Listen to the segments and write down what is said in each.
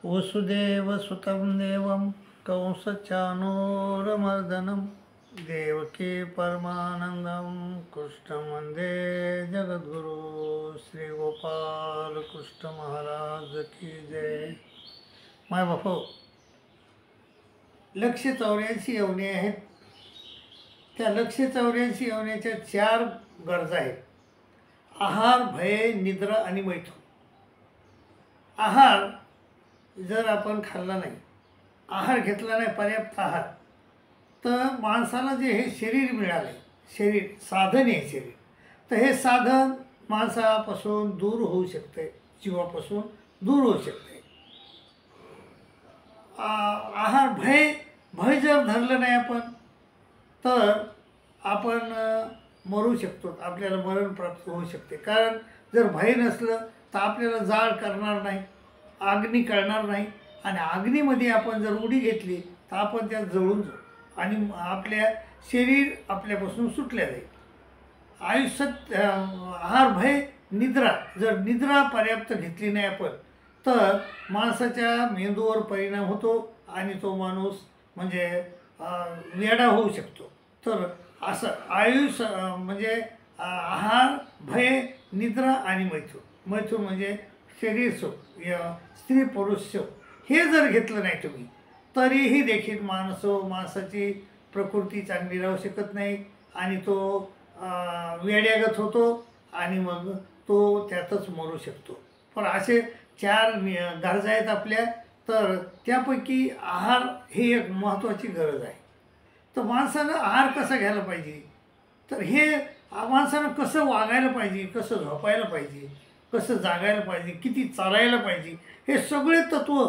वसुदेवसुतं देवं कंसचाणूरमर्दनं देवकी परमानंदं कृष्णं वंदे जगद्गुरु श्री गोपाल कृष्ण महाराज की जय। माय बापू 184 यवने आहेत। त्या 184 यवनेच्या 4 गरजा आहेत: आहार, भय, निद्रा आणि मैथुन। आहार जर आपण खाल्ला नाही, आहार घेतला नाही, पर्याप्त आहार, तर माणसाला जे हे शरीर मिळाले, शरीर साधन आहे शरीर, तर हे साधन माणसापासून दूर होऊ शकते, जीवापासून दूर होऊ शकते। आहार, भय जर धरलं नाही आपण तर आपण मरू शकतो, आपल्याला मरण प्राप्त होऊ शकते। कारण जर भय नसलं तर आपल्याला जाळ करणार नाही, अग्नी कळणार नाही, आणि अग्नीमध्ये आपण जर उडी घेतली तर आपण त्यात जळून जाऊ आणि आपल्या शरीर आपल्यापासून सुटल्या जाईल। आयुष्यात आहार, भय, निद्रा, जर निद्रा पर्याप्त घेतली नाही आपण तर माणसाच्या मेंदूवर परिणाम होतो आणि तो माणूस म्हणजे वेडा होऊ शकतो। तर असं आयुष्य म्हणजे आहार, भय, निद्रा आणि मैथुन म्हणजे शरीर सुख, स्त्री पुरुष सुख, हे जर घेतलं नाही तुम्ही तरीही देखील माणसाची प्रकृती चांगली राहू शकत नाही आणि तो वेड्यागत होतो आणि मग तो त्यातच मरू शकतो। पण असे 4 गरजा आहेत आपल्या, तर त्यापैकी आहार ही एक महत्त्वाची गरज आहे। तर माणसानं आहार कसा घ्यायला पाहिजे, तर हे माणसानं कसं वागायला पाहिजे, कसं झोपायला पाहिजे, कसं जागायला पाहिजे, किती चालायला पाहिजे, हे सगळे तत्त्व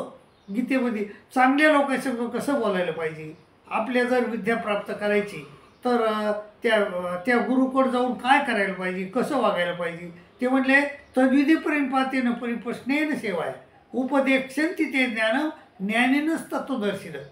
गीतेमध्ये, चांगल्या लोकांसंग कसं बोलायला पाहिजे, आपल्या जर विद्या प्राप्त करायची तर त्या गुरुकडे जाऊन काय करायला पाहिजे, कसं वागायला पाहिजे, ते म्हणले तद्विधी प्रेमपातेन परिप्रश्नेन सेवाय उपदेक्षन्ति ते ज्ञान ज्ञानेनच तत्वदर्शिनं।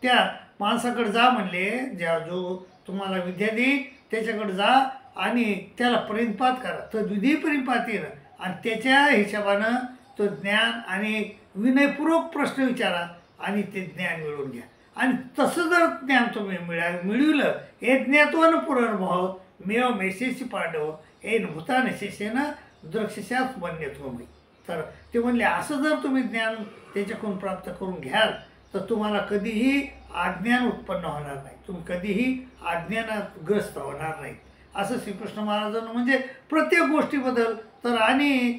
त्या माणसाकडे जा म्हणले, जो तुम्हाला विद्या देईल त्याच्याकडे जा आणि त्याला प्रेमपात करा, तद्विधी प्रेमपातेन, आणि त्याच्या हिशोबानं तो ज्ञान आणि विनयपूर्वक प्रश्न विचारा आणि ते ज्ञान मिळवून घ्या। आणि तसं जर ज्ञान तुम्ही मिळविलं, हे ज्ञात्वान पुनर्भाव मेव मेशेशी पांडव हे भूतानशेषेन द्रक्षशात मन्यत्वमयी। तर ते म्हणले असं जर तुम्ही ज्ञान त्याच्याकडून प्राप्त करून घ्याल तर तुम्हाला कधीही अज्ञान उत्पन्न होणार नाही, तुम्ही कधीही अज्ञानात ग्रस्त होणार नाही, असं श्रीकृष्ण महाराजांना म्हणजे प्रत्येक गोष्टीबद्दल। तर आणि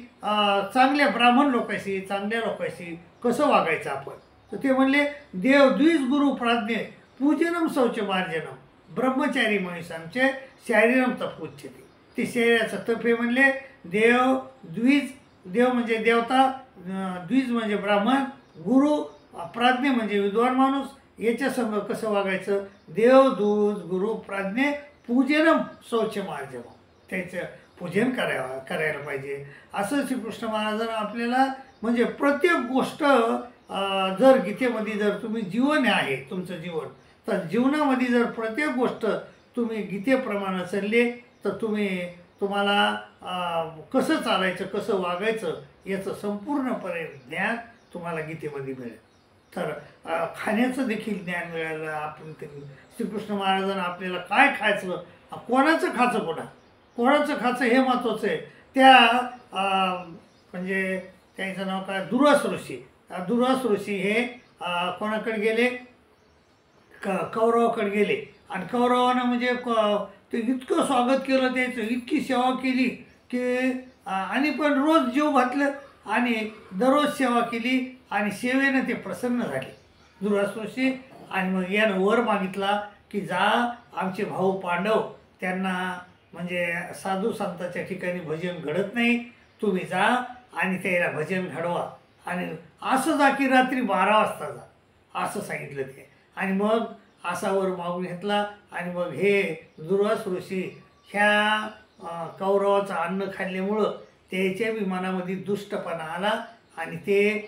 चांगल्या ब्राह्मण लोकांशी, चांगल्या लोकांशी कसं वागायचं आपण, तर ते म्हणले देव द्विज गुरु प्राज्ञे पूजनम शौच मार्जनम ब्रह्मचारी महिषांचे शारीरम तप उच्यते। ते शरीराचं तप हे म्हणले देव द्विज, देव म्हणजे देवता, द्विज म्हणजे ब्राह्मण, गुरु प्राज्ञे म्हणजे विद्वान माणूस, याच्या संग कसं वागायचं, देव द्विज गुरु प्राज्ञे पूजनम शौच मार्जनम, त्याचं पूजन करायला पाहिजे। असं श्रीकृष्ण महाराजांना आपल्याला म्हणजे प्रत्येक गोष्ट जर गीतेमध्ये जर तुम्ही जीवन आहे तुमचं जीवन, तर जीवनामध्ये जर प्रत्येक गोष्ट तुम्ही गीतेप्रमाणे चालले तर तुम्हाला कसं चालायचं, कसं वागायचं याचं संपूर्णपणे ज्ञान तुम्हाला गीतेमध्ये मिळेल। तर खाण्याचं देखील ज्ञान मिळालं आपण श्रीकृष्ण महाराजांना आपल्याला काय खायचं, कोणाचं कोणाचं खायचं हे महत्त्वाचं आहे। त्या म्हणजे त्यांचं नाव काय, दुर्वास ऋषी, दुर्वास ऋषी हे कोणाकडे गेले, कौरवाकडे गेले, आणि कौरवानं म्हणजे ते इतकं स्वागत केलं, त्याचं इतकी सेवा केली की आणि पण रोज जीव घातलं आणि दररोज सेवा केली आणि सेवेनं ते प्रसन्न झाले दुर्वास ऋषी। आणि मग यानं वर मागितला की जा आमचे भाऊ पांडव, त्यांना म्हणजे साधू संतांच्या ठिकाणी भजन घडत नाही, तुम्ही जा आणि त्याला भजन घडवा, आणि असं जा की रात्री 12 वाजता जा, असं सांगितलं ते। आणि मग असा वर मागून घेतला आणि मग हे दुर्वास ऋषी ह्या कौरवाचं अन्न खाल्ल्यामुळं त्याच्या विमानामध्ये दुष्टपणा आला आणि ते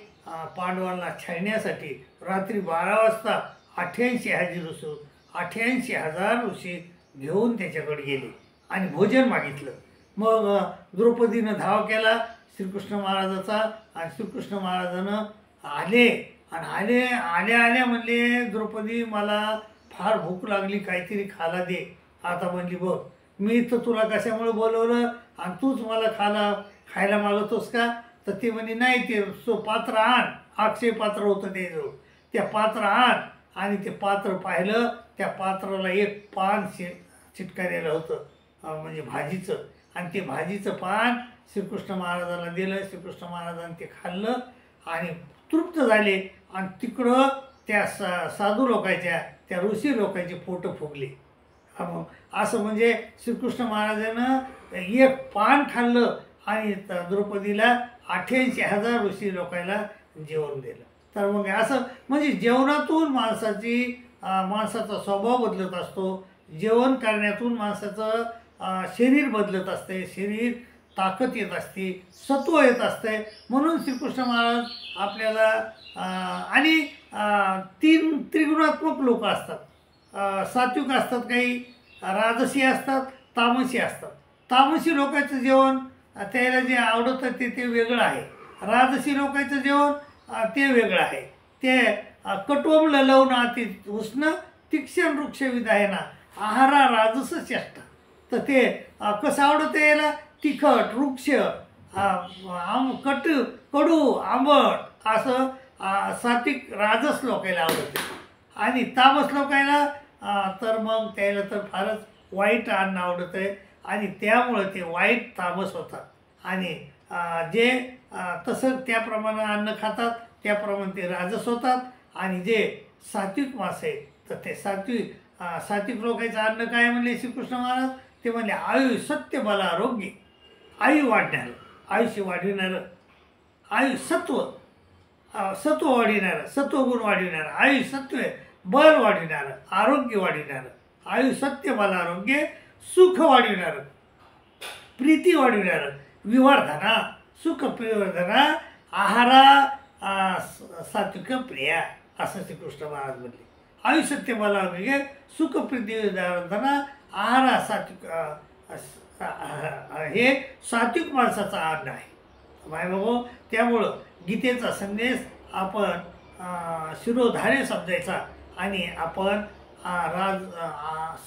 पांडवांना छळण्यासाठी रात्री 12 वाजता 88,000 ऋषी घेऊन त्याच्याकडे गेले आणि भोजन मागितलं। मग द्रौपदीनं धाव केला श्रीकृष्ण महाराजाचा आणि श्रीकृष्ण महाराजानं आले आणि आल्या आल्या म्हणले, द्रौपदी मला फार भूक लागली, काहीतरी खायला दे. आता म्हणली बघ, मी तर तुला कशामुळे बोलवलं आणि तूच मला खायला मागतोस का? तर ती म्हणे नाही, ते पात्र आण. अक्षय पात्र होतं ते जो, त्या पात्र आण. आणि ते पात्र पाहिलं, त्या पात्राला एक पान चिटकायला होतं, म्हणजे भाजीचं. आणि ते भाजीचं पान श्रीकृष्ण महाराजांना दिलं. श्रीकृष्ण महाराजांनी ते खाल्लं आणि तृप्त झाले. आणि तिकडं त्या साधू लोकांच्या, त्या ऋषी लोकांचे पोटं फुगले. मग असं म्हणजे श्रीकृष्ण महाराजानं एक पान खाल्लं आणि द्रौपदीला 88,000 ऋषी लोकांना जेवण दिलं. तर मग असं म्हणजे जेवणातून माणसाचा स्वभाव बदलत असतो. जेवण करण्यातून माणसाचं शरीर बदलत असते, शरीर ताकद येत असते, सत्व येत असते. म्हणून श्रीकृष्ण महाराज आपल्याला आणि 3 त्रिगुणात्मक लोक असतात. सात्विक असतात, काही राजसी असतात, तामसी असतात. तामसी लोकांचं जेवण त्याला जे आवडतं ते वेगळं आहे. राजसी लोकांचं जेवण ते वेगळं आहे. ते कटोम ललवणं अति उष्ण तीक्ष्ण वृक्ष विधायना आहारा राजस चेष्टा. तर ते कसं आवडतं याला? तिखट, वृक्ष, कडू, आंबट असं सात्विक राजस लोकांना आवडते. आणि तामस लोकांना तर मग त्याला तर फारच वाईट अन्न आवडतं आहे. आणि त्यामुळं ते वाईट तामस होतात. आणि जे तसं त्याप्रमाणे अन्न खातात त्याप्रमाणे ते राजस होतात. आणि जे सात्विक माणसं आहेत तर ते सात्विक लोकांचं अन्न काय म्हणले श्रीकृष्ण महाराज? ते म्हणले आयु सत्य बल आरोग्य. आयु वाढणारं, आयुष्य वाढविणारं, सत्व वाढविणारं, सत्वगुण वाढविणारं, आयु सत्व बल वाढविणारं, आरोग्य वाढविणारं, आयु सत्य बल आरोग्य, सुख वाढविणारं, प्रीती वाढविणारं, विवर्धना, सुख विवर्धना, आहारा सात्विक प्रिया. असं श्रीकृष्ण महाराज म्हणले. आयु सत्य बल आरोग्य, सुख प्रीती विवर्धना, आहारा सात्विक, हे सात्विक माणसाचा अन्न आहे. माय बाबा, त्यामुळं गीतेचा संदेश आपण शिरोधार्य समजायचा आणि आपण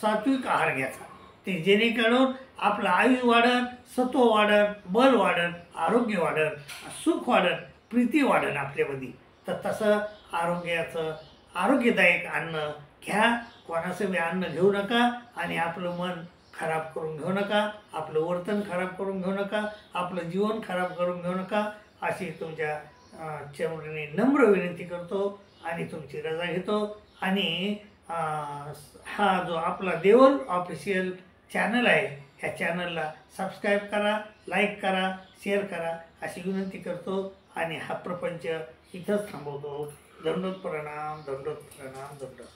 सात्विक आहार घ्यायचा. ते जेणेकरून आपलं आयुष्य वाढन, सत्व वाढन, बल वाढन, आरोग्य वाढन, सुख वाढन, प्रीती वाढन आपल्यामध्ये. तर तसं आरोग्यदायक अन्न घ्या. कोणाचं बी अन्न घेऊ नका आणि आपलं मन खराब करून घेऊ नका, आपलं वर्तन खराब करून घेऊ नका, आपलं जीवन खराब करून घेऊ नका. अशी तुमच्या चरणी नम्र विनंती करतो आणि तुमची रजा घेतो. आणि हा जो आपला देवल ऑफिशियल चॅनल आहे, ह्या चॅनलला सबस्क्राईब करा, लाईक करा, शेअर करा अशी विनंती करतो. आणि हा प्रपंच इथंच थांबवतो. दंडोत प्रणाम, दंडोत प्रणाम, दंडोत.